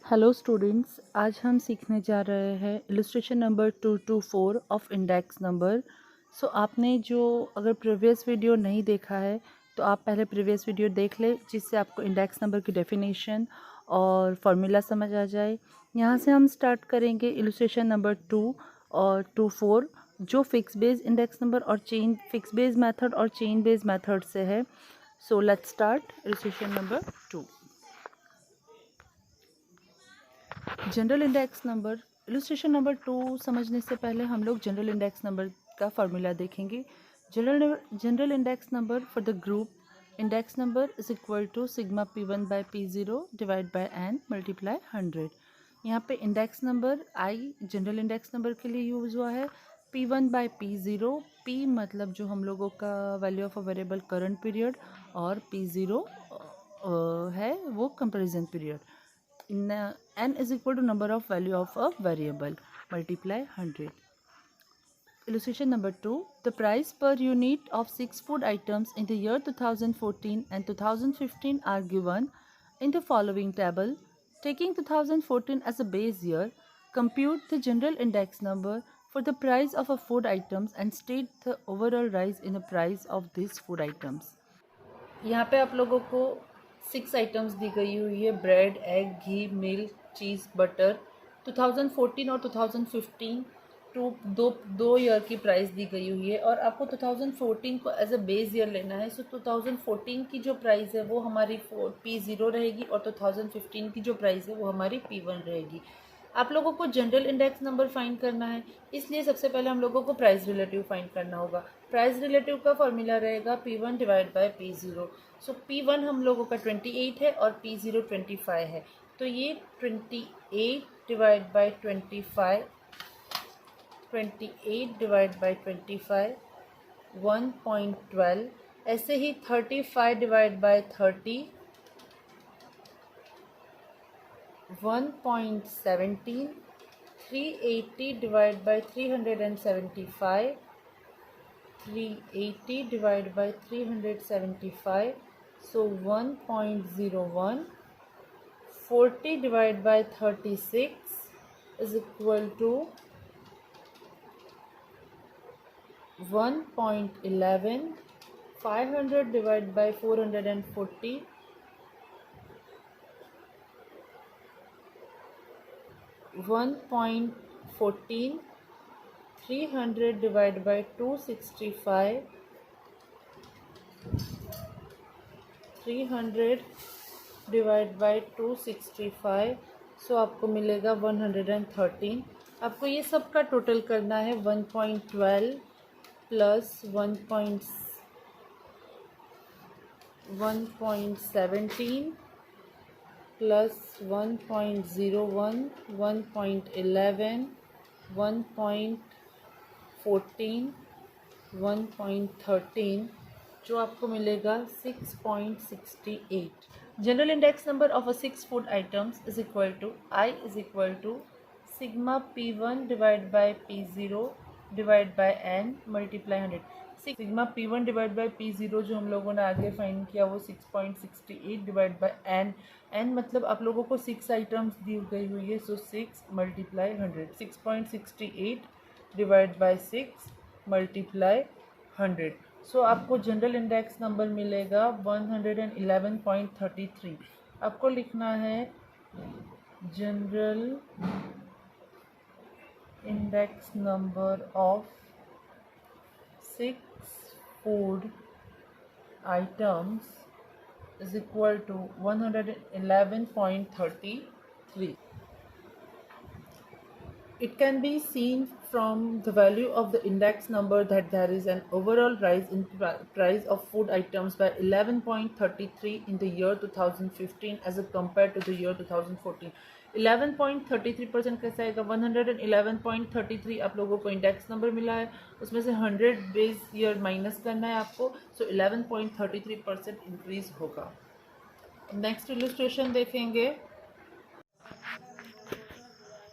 Hello students, आज हम सीखने जा रहे हैं illustration number 224 of index number. आपने जो अगर प्रीवियस वीडियो नहीं देखा है तो आप पहले प्रीवियस वीडियो देख ले, जिससे आपको इंडेक्स नंबर की डेफिनेशन और फार्मूला समझ आ जाए। यहाँ से हम स्टार्ट करेंगे इलस्ट्रेशन नंबर 2 और 24, जो फिक्स बेस इंडेक्स नंबर और चेन फिक्स बेस मेथड और चेन बेस मेथड से है। So let's start illustration number 2। General index number illustration number 2 समझने से पहले हम लोग जनरल इंडेक्स नंबर का फार्मूला देखेंगे। General index number for the group index number is equal to sigma P1 by P0 divide by n multiply 100। यहाँ पे index number I general index number के लिए यूज़ हुआ है। P1 बाई P0, P मतलब जो हम लोगों का value of a variable current period, और P0 है वो comparison period. n is equal to number of value of a variable multiply 100. Illustration number 2. The price per unit of 6 food items in the year 2014 and 2015 are given in the following table. Taking 2014 as a base year, compute the general index number for the price of a food items and state the overall rise in the price of these food items. यहाँ पे आप लोगों को 6 items दी गई हुई है, bread, egg, घी, milk, चीज़, butter. 2014 और 2015 दो ईयर की प्राइस दी गई हुई है और आपको 2014 को एज अ बेस ईयर लेना है। 2014 की जो प्राइस है वो हमारी P0 रहेगी और 2015 की जो प्राइस है वो हमारी P1 रहेगी। आप लोगों को जनरल इंडेक्स नंबर फाइंड करना है, इसलिए सबसे पहले हम लोगों को प्राइस रिलेटिव फाइंड करना होगा। प्राइस रिलेटिव का फॉर्मूला रहेगा P1 divide by P0। P1 हम लोगों का 28 है और P0 25 है, तो ये 28 डिवाइड बाय 25, 28 डिवाइड बाय 25 1.12। ऐसे ही 35 divide by 30 1.17, 380 divided by 375, 380 divided by 375, so 1.01, 40 divided by 36 is equal to 1.11, 500 divided by 440, 1.14, 300 divided by 265, 300 divided by 265, सो आपको मिलेगा 113। आपको ये सब का टोटल करना है। 1.12 प्लस 1.17 plus 1.01, 1.11, 1.14, 1.13, जो आपको मिलेगा 6.68। General index number of a 6 food items is equal to I is equal to sigma P1 divide by P0 divide by n multiply 100। Sigma P1 divide by P0 जो हम लोगों ने आगे फाइंड किया वो 6.68 डिवाइड बाय n मतलब आप लोगों को 6 आइटम्स दी गई हुई है, सो 6 मल्टीप्लाई 100। 6.68 डिवाइड बाय 6 मल्टीप्लाई 100, सो आपको जनरल इंडेक्स नंबर मिलेगा 111.33। आपको लिखना है general index number of 6 food items is equal to 111.33. It can be seen from the value of the index number that there is an overall rise in price of food items by 11.33 in the year 2015 as compared to the year 2014. 11.33% कैसा आएगा? 111.33 आप लोगों को index number मिला है, उसमें से 100 base year minus करना है आपको, सो 11.33% इंक्रीज होगा। नेक्स्ट इलस्ट्रेशन देखेंगे।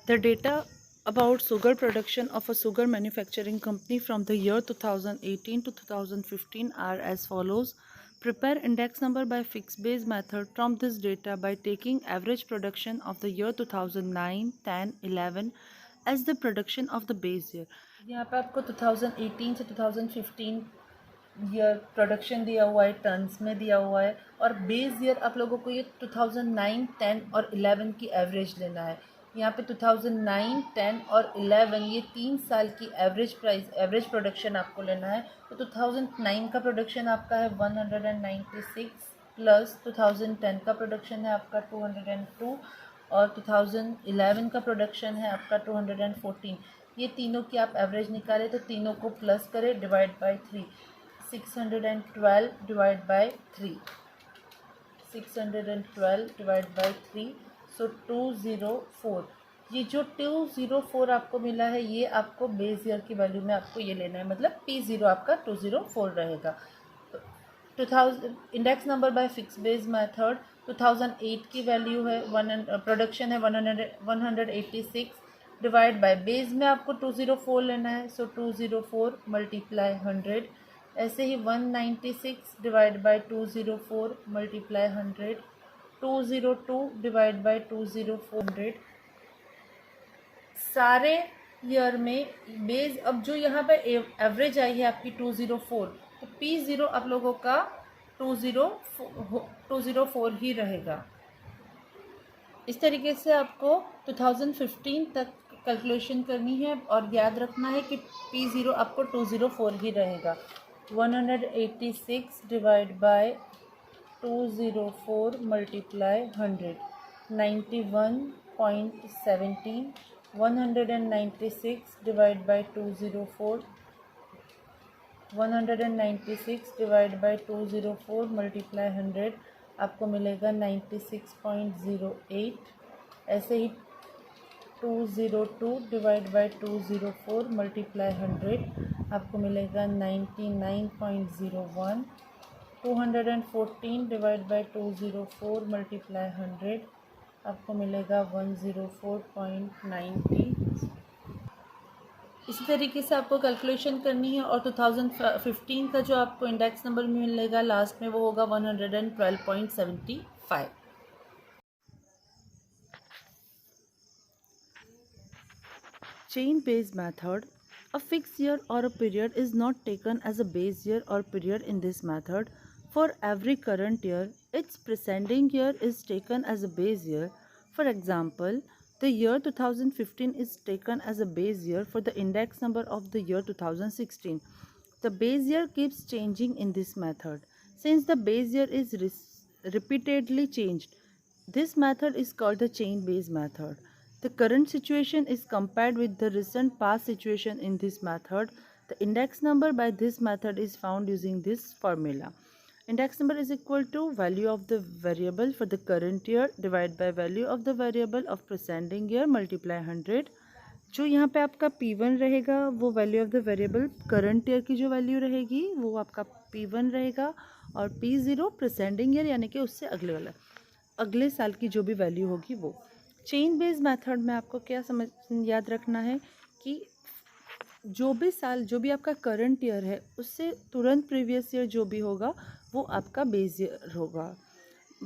The data about sugar production of a sugar manufacturing company from the year 2018 to 2015 are as follows. Prepare index number by fixed base method from this data by taking average production of the year 2009, 10, 11 as the production of the base year. यहाँ पे आपको 2018 से 2015 year production दिया हुआ है, turns में दिया हुआ है, और बेस ईयर आप लोगों को ये 2009, 10 और 11 की एवरेज लेना है। यहाँ पे 2009, 10 और 11 ये 3 साल की एवरेज प्रोडक्शन आपको लेना है। तो 2009 का प्रोडक्शन आपका है 196 प्लस 2010 का प्रोडक्शन है आपका 202 और 2011 का प्रोडक्शन है आपका 214। ये तीनों की आप एवरेज निकालें तो तीनों को प्लस करें, divide by 3, 612 divide by 3, 612 divide by 3, सो 204। ये जो 204 आपको मिला है ये आपको बेस ईयर की वैल्यू में आपको ये लेना है, मतलब P0 आपका 204 रहेगा। 2000 index number by fix base method 2008 की वैल्यू है प्रोडक्शन है 186 डिवाइड बाय बेस में आपको 204 लेना है, सो 204 मल्टीप्लाई 100। ऐसे ही 196 divide by 204 multiply 100, 202 divide by 204 सारे ईयर में बेस। अब जो यहाँ पे एवरेज आई है आपकी 204, तो P0 आप लोगों का 204 ही रहेगा। इस तरीके से आपको 2015 तक कैलकुलेशन करनी है और याद रखना है कि P0 आपको 204 ही रहेगा। 186 divide by 204 multiply 100, 91.17। 196 divide by 204, 196 divide by 204 multiply 100 आपको मिलेगा 96.08। ऐसे ही 202 डिवाइड बाय 204 मल्टीप्लाई 100 आपको मिलेगा 99.01। 214 डिवाइड बाय 204 मल्टीप्लाई 100 आपको मिलेगा 104.90। इसी तरीके से आपको कैलकुलेशन करनी है और 2015 का जो आपको इंडेक्स नंबर मिलेगा लास्ट में वो होगा 112.75। Chain based method. A fixed year or a period is not taken as a base year or period in this method. For every current year, its preceding year is taken as a base year. For example, the year 2015 is taken as a base year for the index number of the year 2016. The base year keeps changing in this method. Since the base year is repeatedly changed, this method is called the chain based method. The current situation is compared with the recent past situation in this method. The index number by this method is found using this formula. Index number is equal to value of the variable for the current year divided by value of the variable of preceding year multiply 100. जो यहाँ पे आपका P1 रहेगा वो value of the variable current year की जो value रहेगी वो आपका P1 रहेगा, और P0 प्रेसेंडिंग ईयर यानी कि उससे अगले साल की जो भी वैल्यू होगी वो। चेन बेस्ड मेथड में आपको क्या याद रखना है कि जो भी साल जो भी आपका करंट ईयर है उससे तुरंत प्रीवियस ईयर जो भी होगा वो आपका बेस ईयर होगा।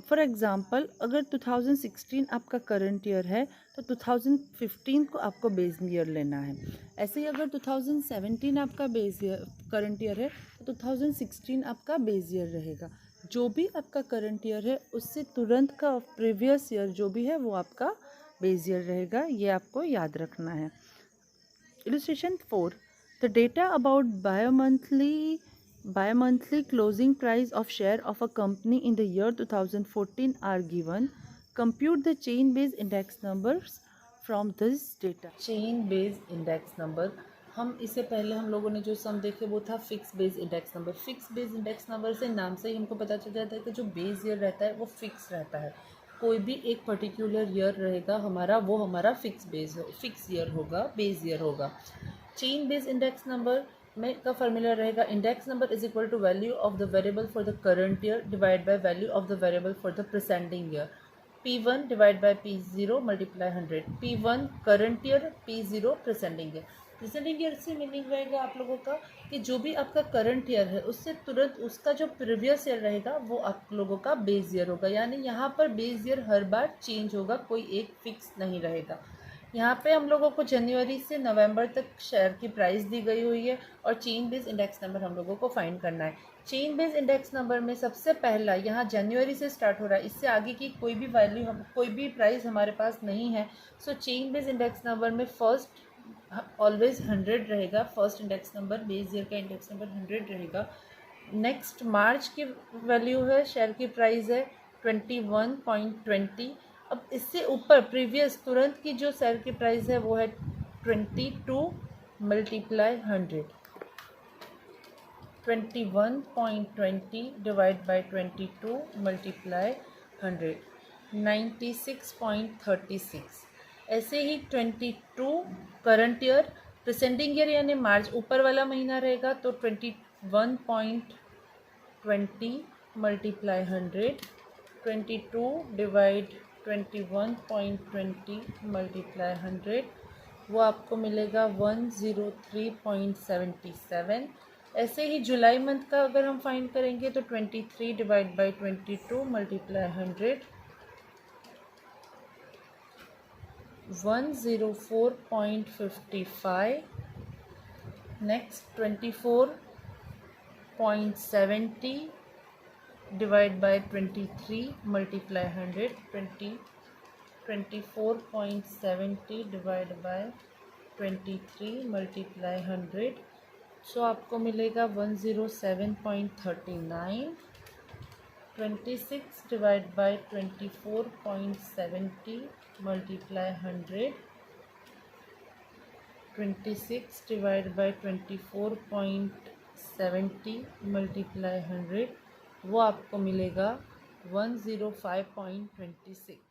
फॉर एग्ज़ाम्पल अगर 2016 आपका करंट ईयर है तो 2015 को आपको बेस ईयर लेना है। ऐसे ही अगर 2017 आपका बेस ईयर करंट ईयर है तो 2016 आपका बेस ईयर रहेगा। जो भी आपका करंट ईयर है उससे तुरंत का प्रीवियस ईयर जो भी है वो आपका बेस ईयर रहेगा, ये आपको याद रखना है। Illustration 4. The data about bi-monthly closing price of share of a company in the year 2014 are given. Compute the chain based index numbers from this data. Chain based index number, हम इससे पहले हम लोगों ने जो सम देखे वो था fix base index number. Fix base index number से नाम से ही हमको पता चल जाता है कि जो बेस ईयर रहता है वो फिक्स रहता है। कोई भी एक पर्टिकुलर ईयर रहेगा हमारा, वो हमारा फिक्स ईयर होगा, बेस ईयर होगा। चेन बेस इंडेक्स नंबर में का फॉर्मूला रहेगा index number is equal to value of the variable for the current year divide by value of the variable for the preceding year. P1 divide by P0 multiply 100। P1 current year, P0 preceding year. Presenting year से meaning रहेगा आप लोगों का कि जो भी आपका current year है उससे तुरंत उसका जो प्रीवियस ईयर रहेगा वो आप लोगों का बेस ईयर होगा। यानी यहाँ पर बेस ईयर हर बार चेंज होगा, कोई एक फिक्स नहीं रहेगा। यहाँ पे हम लोगों को जनवरी से नवंबर तक शेयर की प्राइस दी गई हुई है और चेन बेस इंडेक्स नंबर हम लोगों को फाइंड करना है। चेन बेस इंडेक्स नंबर में सबसे पहला यहाँ जनवरी से स्टार्ट हो रहा है, इससे आगे की कोई भी वैल्यू कोई भी प्राइस हमारे पास नहीं है। सो चेन बेस इंडेक्स नंबर में फर्स्ट ऑलवेज 100 रहेगा। First index number base year का इंडेक्स नंबर 100 रहेगा। नेक्स्ट मार्च की वैल्यू है, शेयर की प्राइस है 21.20। अब इससे ऊपर प्रीवियस तुरंत की जो शेयर की प्राइस है वो है 22 मल्टीप्लाई 100। 21.20 divide by 22 multiply 100, 96.36। ऐसे ही 22 करंट ईयर, प्रेजेंटिंग ईयर यानी मार्च ऊपर वाला महीना रहेगा तो 21.20 मल्टीप्लाई 100, 22 डिवाइड 21.20 मल्टीप्लाई 100, वो आपको मिलेगा 103.77। ऐसे ही जुलाई मंथ का अगर हम फाइंड करेंगे तो 23 divide by 22 multiply 100, 104.55। Next 24.70 divide by 23 multiply 100, 24.70 divide by 23 multiply 100, सो आपको मिलेगा 107.39। 26 divide by 24.70 multiply 100, 26 divide by 24.70 multiply 100, वो आपको मिलेगा 105.26।